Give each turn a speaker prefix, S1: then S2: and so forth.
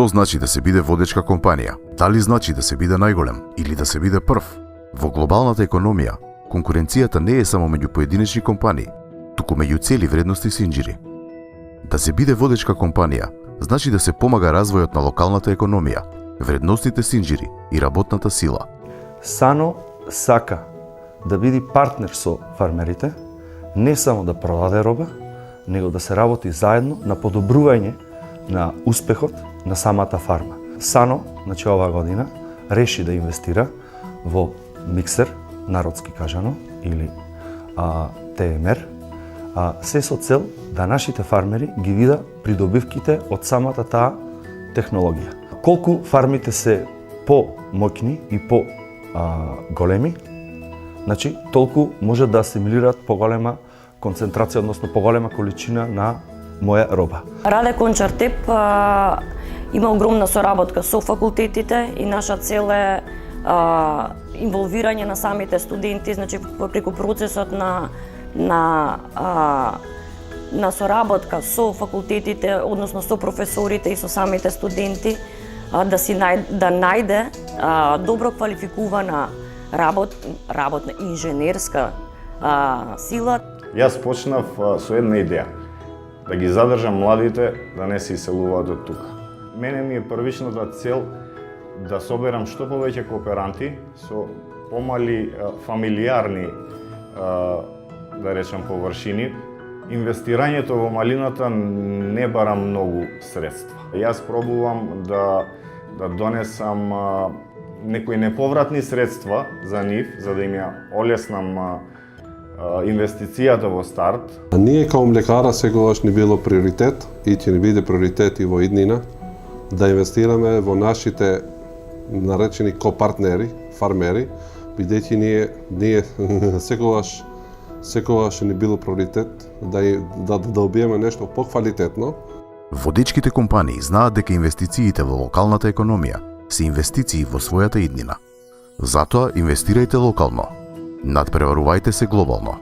S1: Што значи да се биде водечка компанија? Дали значи да се биде најголем или да се биде прв? Во глобалната економија, конкуренцијата не е само меѓу поединечни компании, туку меѓу цели вредности синџири. Да се биде водечка компанија значи да се помага развојот на локалната економија, вредностите синџири и работната сила.
S2: Сано сака да биде партнер со фармерите, не само да продаде роба, него да се работи заедно на подобрување на успехот на самата фарма. Сано, значи оваа година, реши да инвестира во миксер, народски кажано, или ТМР, се со цел да нашите фармери ги вида придобивките од самата таа технологија. Колку фармите се по-моќни и по-големи, значи толку може да асимилираат поголема концентрација, односно поголема количина на моја роба.
S3: Раде Кончар-ТЕП има огромна соработка со факултетите и наша цел е инволвирање на самите студенти, значи преку процесот на соработка со факултетите, односно со професорите и со самите студенти, да најде добро квалификувана работна инженерска сила.
S4: Јас почнав со една идеја, да ги задржам младите да не се иселуваат од тука. Мене ми е првичната цел да соберам што повеќе кооперанти со помали фамилиарни, да речам, површини. Инвестирањето во малината не бара многу средства. Јас пробувам да донесам некои неповратни средства за нив, за да им ја олеснам инвестицијата во старт.
S5: Ние као млекара секогаш ни било приоритет и ќе ни биде приоритет и во иднина да инвестираме во нашите наречени копартнери, фармери, бидејќи ние секогаш ни било приоритет да добиеме нешто поквалитетно.
S1: Водечките компании знаат дека инвестициите во локалната економија се инвестиции во својата иднина. Затоа инвестирајте локално. Надпреварувајте се глобално.